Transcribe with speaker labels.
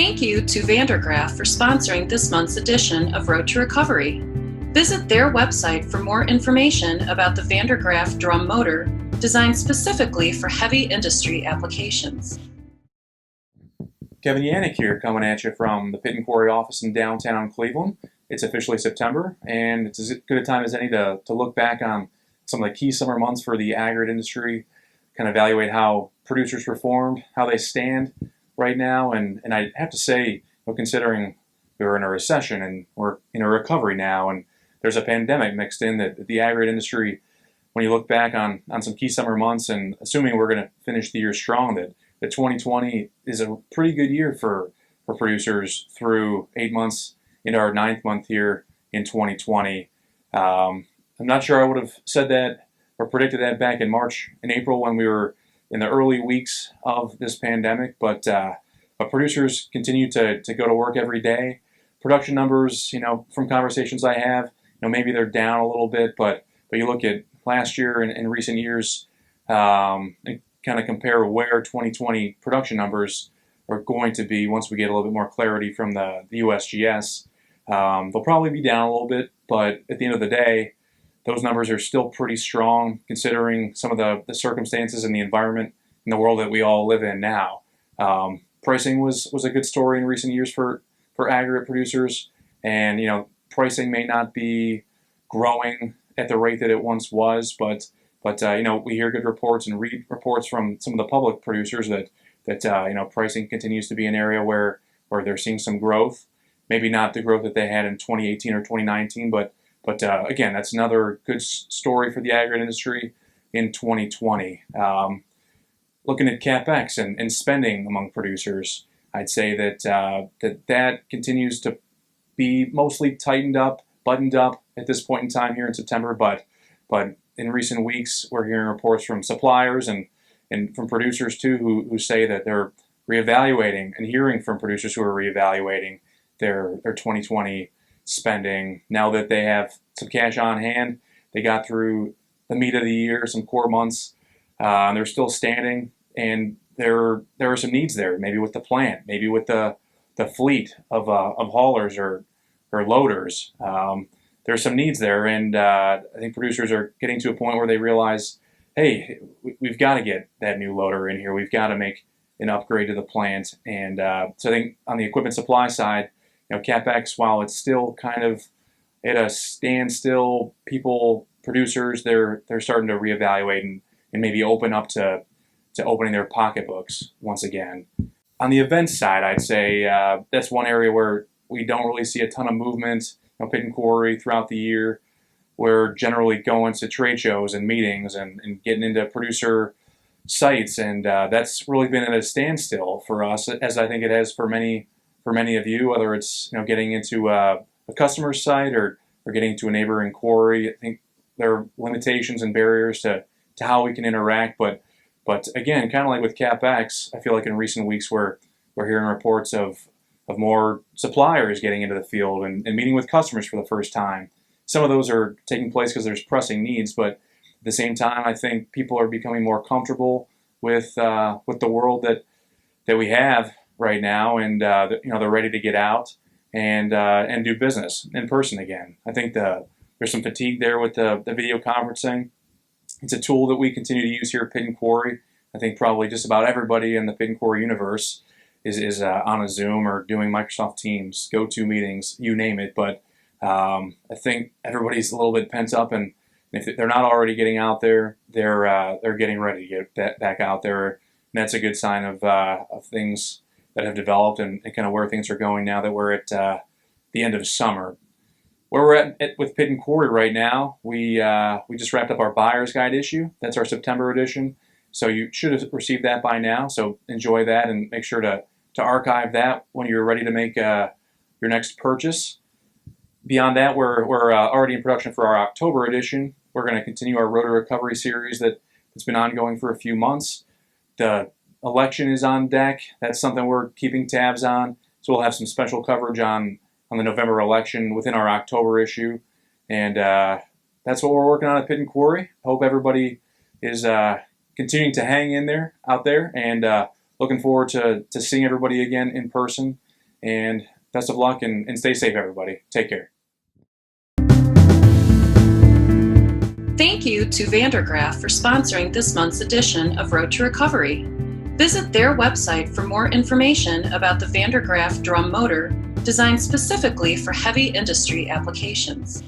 Speaker 1: Thank you to Vandergraaf for sponsoring this month's edition of Road to Recovery. Visit their website for more information about the Vandergraaf drum motor, designed specifically for heavy industry applications.
Speaker 2: Kevin Yanik here, coming at you from the Pit and Quarry office in downtown Cleveland. It's officially September, and it's as good a time as any to look back on some of the key summer months for the aggregate industry, kind of evaluate how producers performed, how they stand right now, and I have to say, considering we're in a recession and we're in a recovery now, and there's a pandemic mixed in, that the aggregate industry, when you look back on some key summer months, and assuming we're going to finish the year strong, that 2020 is a pretty good year for producers through 8 months into our 9th month here in 2020. I'm not sure I would have said that or predicted that back in March and April when we were in the early weeks of this pandemic, but producers continue to go to work every day. Production numbers, from conversations I have, maybe they're down a little bit, but you look at last year and recent years, and kind of compare where 2020 production numbers are going to be once we get a little bit more clarity from the USGS. They'll probably be down a little bit, but at the end of the day, those numbers are still pretty strong considering some of the circumstances and the environment in the world that we all live in now. Pricing was a good story in recent years for aggregate producers, and pricing may not be growing at the rate that it once was, but we hear good reports and read reports from some of the public producers that pricing continues to be an area where they're seeing some growth. Maybe not the growth that they had in 2018 or 2019, but again, that's another good story for the aggregate industry in 2020. Looking at CapEx and spending among producers, I'd say that continues to be mostly tightened up, buttoned up at this point in time here in September. But in recent weeks, we're hearing reports from suppliers and from producers too who say that they're reevaluating, and hearing from producers who are reevaluating their 2020 spending now that they have some cash on hand. They got through the meat of the year, some core months, and they're still standing. And there are some needs there, maybe with the plant, maybe with the fleet of haulers or loaders. There's some needs there, and I think producers are getting to a point where they realize, hey, we've got to get that new loader in here. We've got to make an upgrade to the plant. And so I think on the equipment supply side, CapEx, while it's still kind of at a standstill, producers, they're starting to reevaluate and maybe open up to opening their pocketbooks once again. On the events side, I'd say that's one area where we don't really see a ton of movement. Pit and Quarry throughout the year, we're generally going to trade shows and meetings and getting into producer sites, and that's really been at a standstill for us, as I think it has for many of you, whether it's getting into a customer site or getting to a neighboring quarry. I think there are limitations and barriers to how we can interact, but again, kind of like with CapEx, I feel like in recent weeks we're hearing reports of more suppliers getting into the field and meeting with customers for the first time. Some of those are taking place because there's pressing needs, but at the same time, I think people are becoming more comfortable with the world that we have right now, and they're ready to get out and do business in person again. I think there's some fatigue there with the video conferencing. It's a tool that we continue to use here at Pit and Quarry. I think probably just about everybody in the Pit and Quarry universe is on a Zoom or doing Microsoft Teams, go-to meetings, you name it. But I think everybody's a little bit pent up, and if they're not already getting out there, they're getting ready to get back out there. And that's a good sign of things that have developed and kind of where things are going now that we're at the end of summer. Where we're at with Pit and Quarry right now, we just wrapped up our Buyer's Guide issue. That's our September edition. So you should have received that by now. So enjoy that and make sure to archive that when you're ready to make your next purchase. Beyond that, we're already in production for our October edition. We're going to continue our Road to Recovery series that's been ongoing for a few months. The election is on deck. That's something we're keeping tabs on. So we'll have some special coverage on the November election within our October issue. And that's what we're working on at Pit and Quarry. I hope everybody is continuing to hang in there out there, and looking forward to seeing everybody again in person And best of luck and stay safe, everybody. Take care.
Speaker 1: Thank you to Vandergraaf for sponsoring this month's edition of Road to Recovery. Visit their website for more information about the Vandergraaf drum motor designed specifically for heavy industry applications.